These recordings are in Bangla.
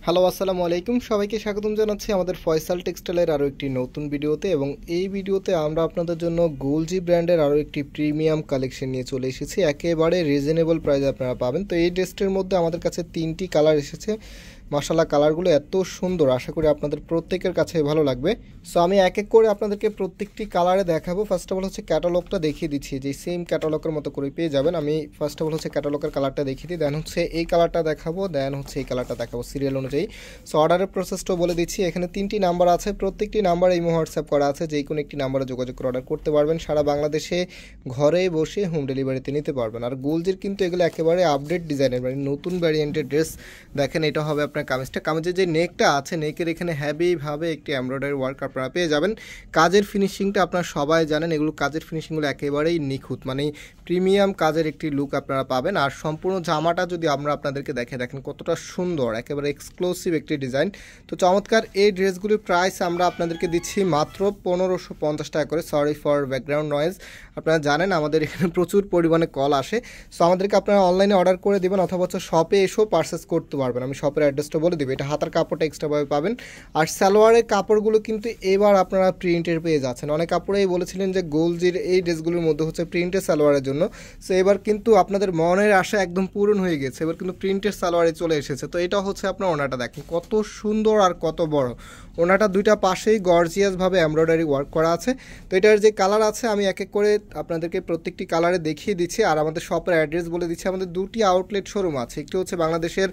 হ্যালো আসসালামু আলাইকুম, সবাইকে স্বাগতম জানাচ্ছি আমাদের ফয়সাল টেক্সটাইলের আরও একটি নতুন ভিডিওতে। এবং এই ভিডিওতে আমরা আপনাদের জন্য গোলজি ব্র্যান্ডের আরও একটি প্রিমিয়াম কালেকশন নিয়ে চলে এসেছি। একেবারে রিজনেবল প্রাইসে আপনারা পাবেন। তো এই ড্রেসটির মধ্যে আমাদের কাছে 3টি কালার এসেছে। মাশাআল্লাহ, কালারগুলো এত সুন্দর, আশা করি আপনাদের প্রত্যেকের কাছে ভালো লাগবে। সো আমি এক এক করে আপনাদেরকে প্রত্যেকটি কালারে দেখাবো। ফার্স্ট অফ অল হচ্ছে ক্যাটালগটা দেখিয়ে দিচ্ছি, যে সেম ক্যাটালগের মতো করে পেয়ে যাবেন। আমি ফার্স্ট অফ অল হচ্ছে ক্যাটালগের কালারটা দেখিয়ে দিই, দেন হচ্ছে এই কালারটা দেখাবো, দেন হচ্ছে এই কালারটা দেখাবো সিরিয়াল অনুযায়ী। সো অর্ডারের প্রসেসটাও বলে দিচ্ছি। এখানে 3টি নাম্বার আছে, প্রত্যেকটি নাম্বার এই হোয়াটসঅ্যাপ করা আছে, যে কোনো একটি নাম্বারে যোগাযোগ করে অর্ডার করতে পারবেন। সারা বাংলাদেশে ঘরে বসে হোম ডেলিভারিতে নিতে পারবেন। আর গোলজির কিন্তু এগুলো একেবারে আপডেট ডিজাইনের, মানে নতুন ভ্যারিয়েন্টের ড্রেস। দেখেন, এটা হবে আপনার কামিজের যে নেকটা আছে, নেকের এখানে হ্যাভিভাবে একটি এমব্রয়ডারি ওয়ার্ক আপনারা পেয়ে যাবেন। কাজের ফিনিশিংটা আপনারা সবাই জানেন, এগুলো কাজের ফিনিশিংগুলো একেবারেই নিখুঁত, মানে প্রিমিয়াম কাজের একটি লুক আপনারা পাবেন। আর সম্পূর্ণ জামাটা যদি আমরা আপনাদেরকে দেখেন কতটা সুন্দর, একেবারে এক্সক্লুসিভ একটি ডিজাইন। তো চমৎকার এই ড্রেসগুলির প্রাইস আমরা আপনাদেরকে দিচ্ছি মাত্র 1550 টাকা করে। Sorry for background noise. আপনারা জানেন আমাদের এখানে প্রচুর পরিমাণে কল আসে। সো আমাদেরকে আপনারা অনলাইনে অর্ডার করে দেবেন, অথবা শপে এসেও পারচেস করতে পারবেন। আমি শপের অ্যাড্রেসটা বলে দেবো। এটা হাতার কাপড়টা এক্সট্রাভাবে পাবেন। আর সালোয়ারের কাপড়গুলো কিন্তু এবার আপনারা প্রিন্টের পেয়ে যাচ্ছেন। অনেক কাপড়েই বলেছিলেন যে গোলজির এই ড্রেসগুলোর মধ্যে হচ্ছে প্রিন্টের সালোয়ারের জন্য। সো এবার কিন্তু আপনাদের মনের আশা একদম পূরণ হয়ে গেছে, এবার কিন্তু প্রিন্টের সালোয়ারে চলে এসেছে। তো এটা হচ্ছে আপনার ওনাটা, দেখেন কত সুন্দর আর কত বড় ওনাটা। দুইটা পাশেই গর্জিয়াসভাবে এমব্রয়ডারি ওয়ার্ক করা আছে। তো এটার যে কালার আছে আমি এক এক করে আপনাদেরকে প্রত্যেকটি কালারে দেখিয়ে দিচ্ছি। আর আমাদের শপের অ্যাড্রেস বলে দিচ্ছি। আমাদের 2টি আউটলেট শোরুম আছে। একটি হচ্ছে বাংলাদেশের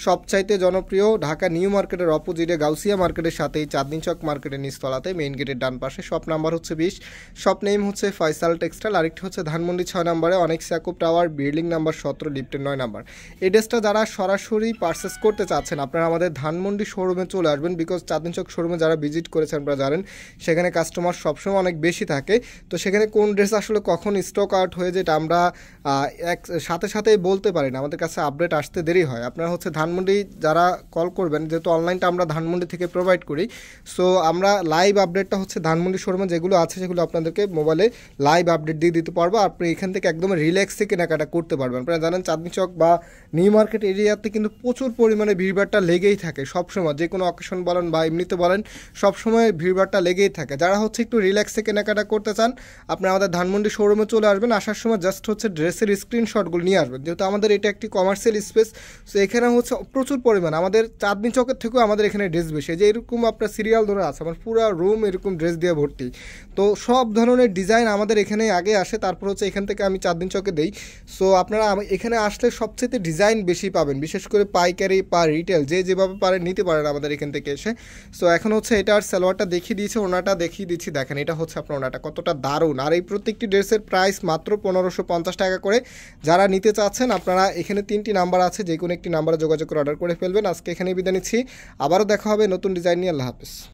সবচাইতে জনপ্রিয় ঢাকা নিউ মার্কেটের অপোজিটে গাউসিয়া মার্কেটের সাথেই চাঁদনী চক মার্কেটের নিচতলাতে মেইন গেটের ডান পাশে। শপ নাম্বার হচ্ছে 20, শপ নেম হচ্ছে ফয়সাল টেক্সটাইল। আরেকটি হচ্ছে ধানমন্ডি 6 নম্বরে অনেক ইয়াকুব টাওয়ার, বিল্ডিং নাম্বার 17, লিফটের 9 নাম্বার। এই ড্রেসটা যারা সরাসরি পারচেস করতে চাচ্ছেন আপনারা আমাদের ধানমন্ডি শোরুমে চলে আসবেন, বিকজ চাঁদনী চক শোরুমে যারা ভিজিট করেছেন আপনারা জানেন সেখানে কাস্টমার সবসময় অনেক বেশি থাকে। তো সেখানে কোন ড্রেস আসলে কখন স্টক আউট হয়ে যায় এটা আমরা সাথে সাথেই বলতে পারি না, আমাদের কাছে আপডেট আসতে দেরি হয়। আপনারা হচ্ছে ধানমন্ডি যারা কল করবেন, যেহেতু অনলাইনটা আমরা ধানমন্ডি থেকে প্রোভাইড করি, সো আমরা লাইভ আপডেটটা হচ্ছে ধানমন্ডি শোরুমে যেগুলো আছে সেগুলো আপনাদেরকে মোবাইলে লাইভ আপডেট দিয়ে দিতে পারবো। আপনি এখান থেকে একদম রিল্যাক্সে কেনাকাটা করতে পারবেন। আপনারা জানেন চাঁদনী চক বা নিউ মার্কেট এরিয়াতে কিন্তু প্রচুর পরিমাণে ভিড়ভাড়টা লেগেই থাকে সবসময়, যে কোনো অকেশন বলেন বা এমনিতে বলেন সবসময় ভিড়ভাড়টা লেগেই থাকে। যারা হচ্ছে একটু রিল্যাক্সে কেনাকাটা করতে চান আপনারা আমাদের ধানমন্ডি শোরুমে চলে আসবেন। আসার সময় জাস্ট হচ্ছে ড্রেসের স্ক্রিনশটগুলো নিয়ে আসবেন, যেহেতু আমাদের এটা একটি কমার্শিয়াল স্পেস। সো এখানে হচ্ছে প্রচুর পরিমাণ, আমাদের চাঁদনী চকের থেকেও আমাদের এখানে ড্রেস বেশি। যে এরকম আপনার সিরিয়াল ধরে আছে, আমার পুরো রুম এরকম ড্রেস দিয়ে ভর্তি। তো সব ধরনের ডিজাইন আমাদের এখানে আগে আসে, তারপর হচ্ছে এখান থেকে আমি চাঁদনী চকে দেই। সো আপনারা এখানে আসলে সবচেয়ে ডিজাইন বেশি পাবেন, বিশেষ করে পাইকারি বা রিটেল যে যেভাবে পারেন নিতে পারেন আমাদের এখান থেকে এসে। সো এখন হচ্ছে এটার সালোয়ারটা দেখিয়ে দিয়েছে, ওনাটা দেখিয়ে দিচ্ছি। দেখেন এটা হচ্ছে আপনার ওনাটা কতটা দারুণ। আর এই প্রত্যেকটি ড্রেসের প্রাইস মাত্র 1550 টাকা করে। যারা নিতে চাচ্ছেন আপনারা এখানে 3টি নাম্বার আছে, যে কোনো একটি নাম্বারে যোগাযোগ করে অর্ডার করে ফেলবেন। আজকে এখানে বিদায় নিচ্ছি, আবারও দেখা হবে নতুন ডিজাইন নিয়ে। আল্লাহ হাফেজ।